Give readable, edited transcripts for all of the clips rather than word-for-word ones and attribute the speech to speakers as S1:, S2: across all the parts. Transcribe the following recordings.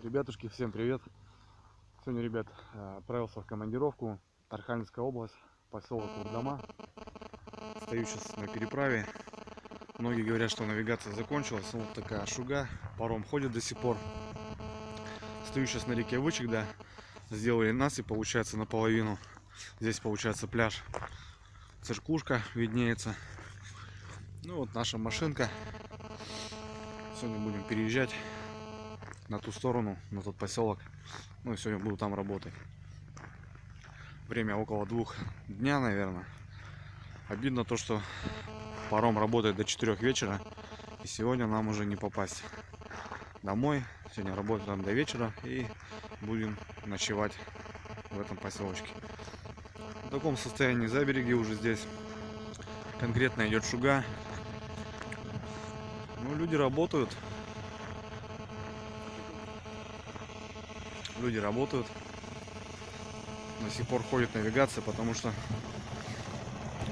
S1: Ребятушки, всем привет! Сегодня, ребят, отправился в командировку. Архангельская область, поселок Урдама. Стою сейчас на переправе. Многие говорят, что навигация закончилась. Вот такая шуга. Паром ходит до сих пор. Стою сейчас на реке Вычегда. Сделали насыпь, получается, наполовину. Здесь, получается, пляж. Церквушка виднеется. Ну вот наша машинка. Сегодня будем переезжать на ту сторону, на тот поселок. Ну и сегодня буду там работать. Время около 2 дня, наверное. Обидно то, что паром работает до 4 вечера. И сегодня нам уже не попасть домой. Сегодня работаем до вечера и будем ночевать в этом поселочке. В таком состоянии забереги уже здесь. Конкретно идет шуга. Ну, люди работают. Люди работают. До сих пор ходит навигация, потому что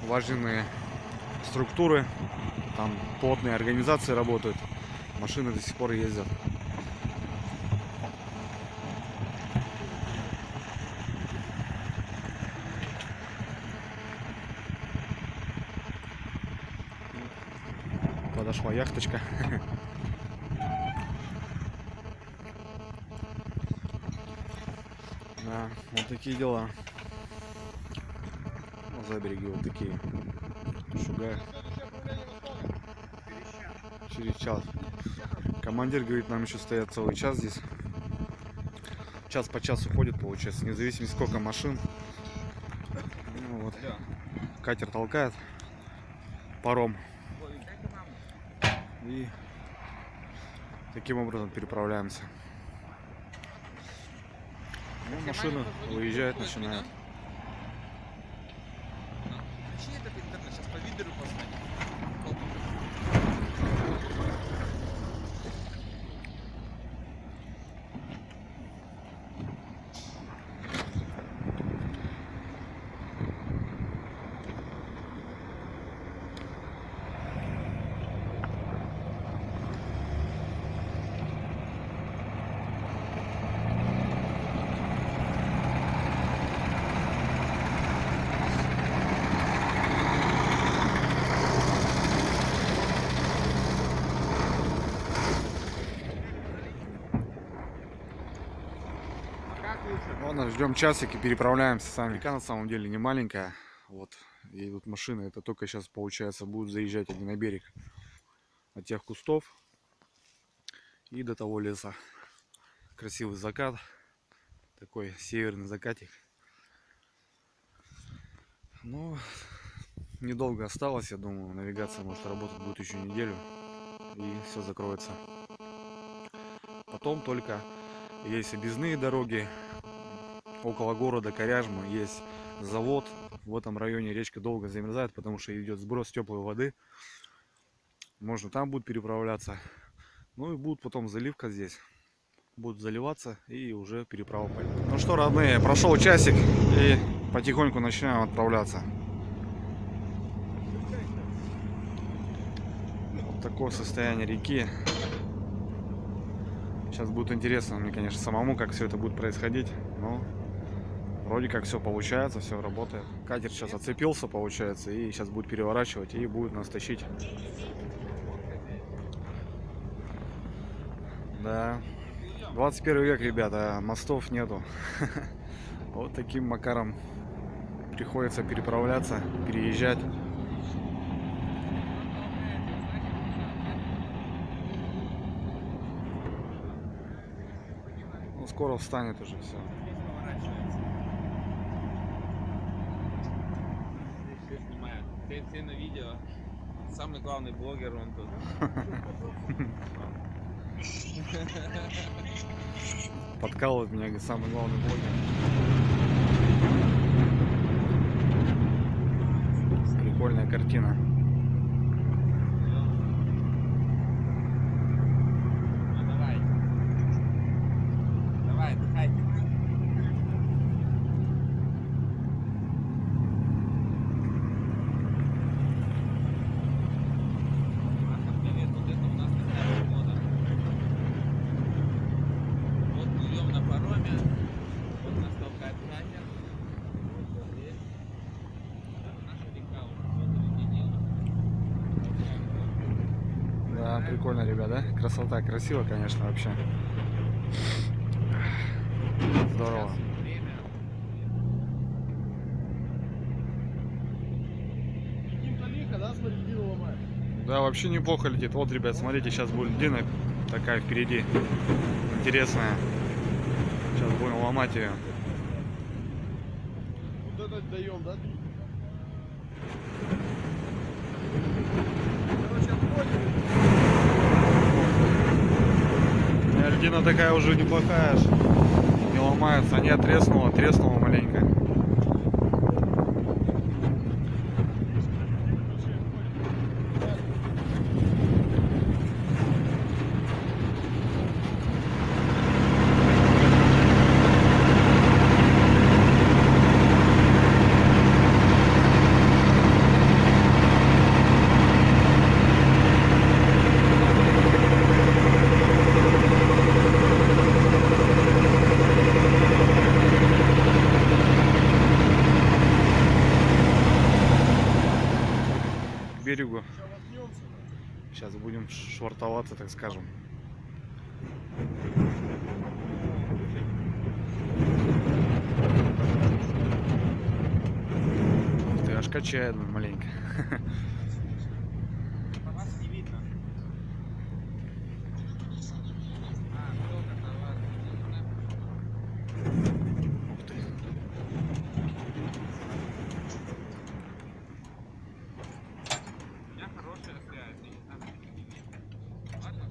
S1: важные структуры, там плотные организации работают. Машины до сих пор ездят. Подошла яхточка. Да, вот такие дела. За береги вот такие. Шуга. Через час. Командир говорит, нам еще стоят целый час здесь. Час по часу ходит, получается, независимо сколько машин. Ну, вот. Катер толкает паром. И таким образом переправляемся. Ну, машина выезжает, начинает.
S2: Сейчас по видеру посмотрим.
S1: Ладно, ждем часик и переправляемся сами. Река на самом деле не маленькая. Вот, и тут машины, это только сейчас, получается, будут заезжать они на берег от тех кустов и до того леса. Красивый закат, такой северный закатик. Ну, недолго осталось, я думаю, навигация может работать будет еще неделю и все закроется. Потом только есть объездные дороги. Около города Коряжма есть завод. В этом районе речка долго замерзает, потому что идет сброс теплой воды. Можно там будет переправляться. Ну и будет потом заливка здесь. Будут заливаться и уже переправа пойдет. Ну что, родные, прошел часик и потихоньку начинаем отправляться. Вот такое состояние реки. Сейчас будет интересно мне, конечно, самому, как все это будет происходить. Но вроде как все получается, все работает. Катер сейчас отцепился, получается, и сейчас будет переворачивать и будет нас тащить. Да, 21 век, ребята, мостов нету. Вот таким макаром приходится переправляться, переезжать. Ну, скоро встанет уже все.
S2: Ты на видео. Самый главный блогер он тут.
S1: Подкалывает меня, говорит, самый главный блогер. Прикольная картина.
S2: Ну давай. Давай, дыхай. Вот
S1: Да, прикольно, ребят, да? Красота, красиво, конечно, вообще. Здорово.
S2: Сейчас время.
S3: Каким-то лихо, да, смотри, льдину ломает.
S1: Да, вообще неплохо летит. Вот, ребят, смотрите, сейчас будет льдина такая впереди. Интересная. Сейчас будем ломать ее.
S3: Вот это даем, да? Короче, обходим.
S1: Льдина такая уже неплохая, аж не ломается. А нет, треснула маленько. К берегу.
S3: Сейчас воткнемся.
S1: Сейчас будем швартоваться, так скажем. Ты аж качает маленько.
S2: По вас не видно. А, сколько-то вас видно.
S1: Ух ты.
S2: У меня хорошая связь, я не знаю, почему не видно. Ладно?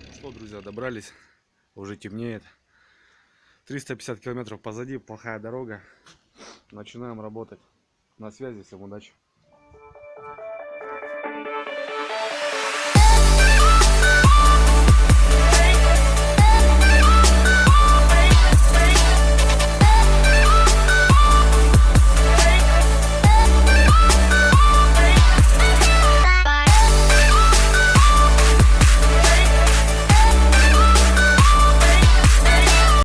S1: Ну что, друзья, добрались. Уже темнеет. 350 километров позади, плохая дорога. Начинаем работать. На связи, всем удачи.